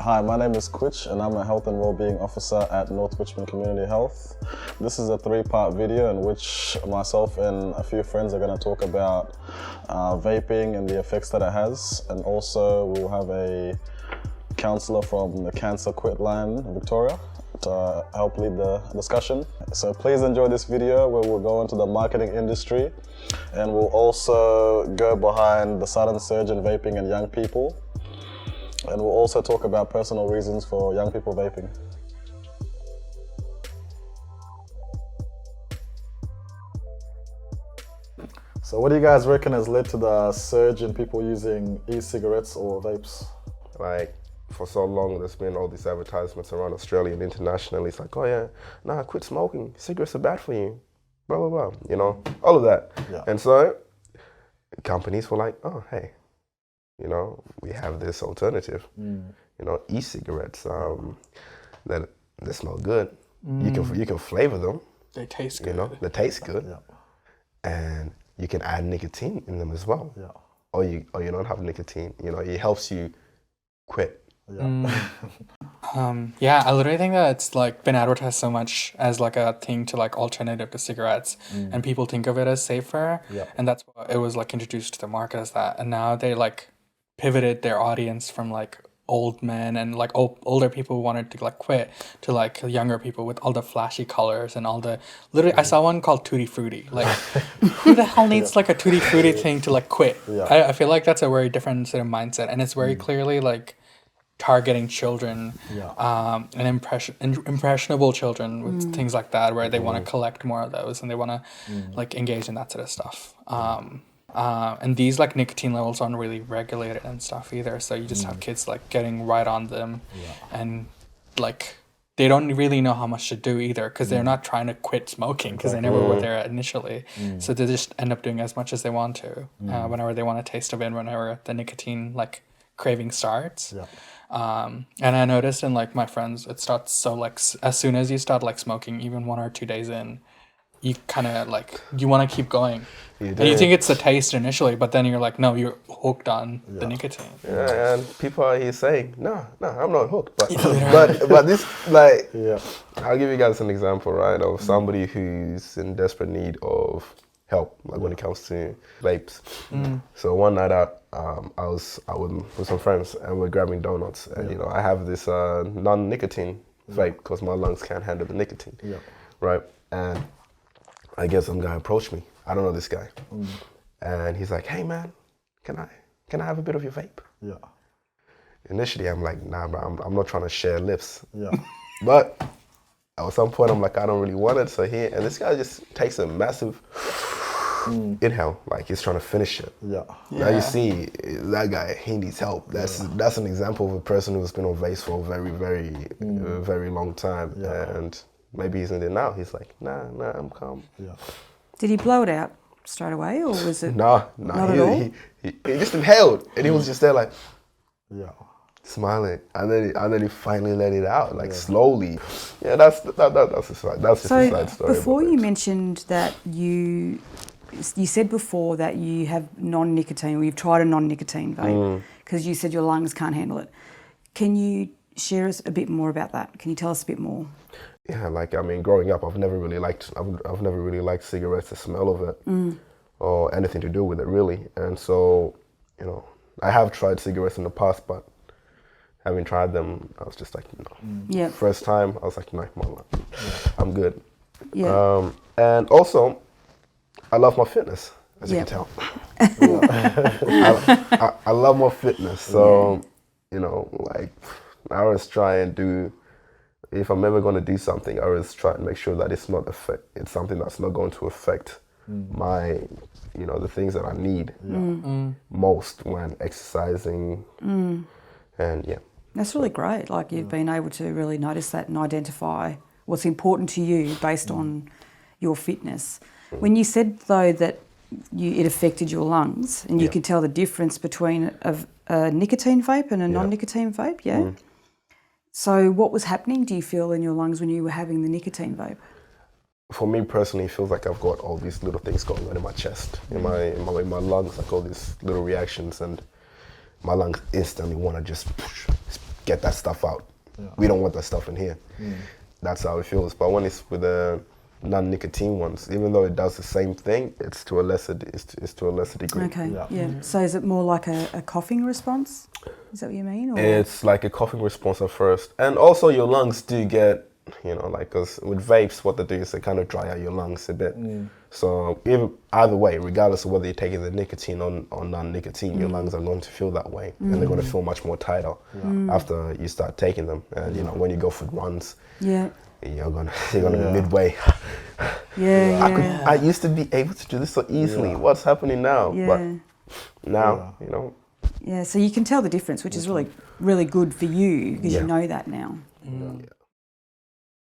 Hi, my name is Kuich and I'm a Health and Wellbeing Officer at North Richmond Community Health. This is a 3-part video in which myself and a few friends are going to talk about vaping and the effects that it has, and also we'll have a counsellor from the Cancer Quit line in Victoria to help lead the discussion. So please enjoy this video where we'll go into the marketing industry, and we'll also go behind the sudden surge in vaping in young people. And we'll also talk about personal reasons for young people vaping. So what do you guys reckon has led to the surge in people using e-cigarettes or vapes? Like, for so long, there's been all these advertisements around Australia and internationally. It's like, oh yeah, nah, quit smoking. Cigarettes are bad for you. Blah, blah, blah. You know, all of that. Yeah. And so companies were like, oh, hey, you know, we have this alternative. You know, e-cigarettes that they smell good. You can flavor them. They taste good. You know, they taste good. Yeah. And you can add nicotine in them as well. Yeah. Or you don't have nicotine. You know, it helps you quit. Yeah. Yeah, I literally think that it's like been advertised so much as like a thing to like alternative to cigarettes, and people think of it as safer. Yeah. And that's why it was like introduced to the market as that. And now they like pivoted their audience from like old men and like older people who wanted to like quit to like younger people with all the flashy colors and all the literally I saw one called Tutti Frutti. Like who the hell needs like a Tutti Frutti thing to like quit? Yeah. I feel like that's a very different sort of mindset, and it's very clearly like targeting children, and impressionable children with things like that, where they want to collect more of those and they want to like engage in that sort of stuff. And these like nicotine levels aren't really regulated and stuff either, so you just have kids like getting right on them, and like they don't really know how much to do either, because they're not trying to quit smoking because they never were there initially. So they just end up doing as much as they want to whenever they want a taste of it, whenever the nicotine like craving starts. And I noticed in like my friends, it starts so like as soon as you start like smoking, even 1 or 2 days in, you kind of like you want to keep going, and you think it's the taste initially, but then you're like, no, you're hooked on the nicotine. Yeah, and people are here saying, no, I'm not hooked. But but this, like, I'll give you guys an example, right, of somebody who's in desperate need of help, like when it comes to vapes. So one night out, I was with some friends and we're grabbing donuts, and you know, I have this non-nicotine vape because my lungs can't handle the nicotine, right? And I guess some guy approached me. I don't know this guy, and he's like, "Hey man, can I have a bit of your vape?" Yeah. Initially, I'm like, "Nah, bro, I'm not trying to share lips." Yeah. But at some point, I'm like, I don't really want it. So and this guy just takes a massive inhale, like he's trying to finish it. Yeah. Now you see that guy, he needs help. That's an example of a person who's been on vapes for a very, very, very long time, and maybe he's in there now. He's like, nah, I'm calm. Yeah. Did he blow it out straight away, or was it? Not at all? He just inhaled, and he was just there like, smiling, and then he finally let it out, like slowly. Yeah, that's just a side story. Before you mentioned that you said before that you have non-nicotine, or you've tried a non-nicotine vape because you said your lungs can't handle it. Can you share us a bit more about that? Can you tell us a bit more? Yeah, like, I mean, growing up, I've never really liked cigarettes, the smell of it, or anything to do with it, really. And so, you know, I have tried cigarettes in the past, but having tried them, I was just like, no. Yeah. First time, I was like, no, I'm good. Yeah. And also, I love my fitness, as you can tell. I love my fitness, so, you know, like, I always try and do, if I'm ever going to do something, I always try and make sure that it's something that's not going to affect my, you know, the things that I need most when exercising, and That's really great. Like, you've been able to really notice that and identify what's important to you based on your fitness. When you said though that it affected your lungs, and you could tell the difference between a nicotine vape and a non-nicotine vape, So what was happening, do you feel, in your lungs when you were having the nicotine vape? For me personally, it feels like I've got all these little things going on in my chest, in my lungs, like all these little reactions, and my lungs instantly want to just get that stuff out. We don't want that stuff in here. That's how it feels. But when it's with the non-nicotine ones, even though it does the same thing, it's to a lesser degree. Okay, yeah. So is it more like a coughing response? Is that what you mean? Or? It's like a coughing response at first. And also your lungs do get, you know, like, because with vapes, what they do is they kind of dry out your lungs a bit. So either way, regardless of whether you're taking the nicotine or non-nicotine, your lungs are going to feel that way. And they're going to feel much more tighter after you start taking them. And, you know, when you go for runs, you're gonna be midway. I used to be able to do this so easily. What's happening now? But now, you know. Yeah, so you can tell the difference, which is really, really good for you because you know that now.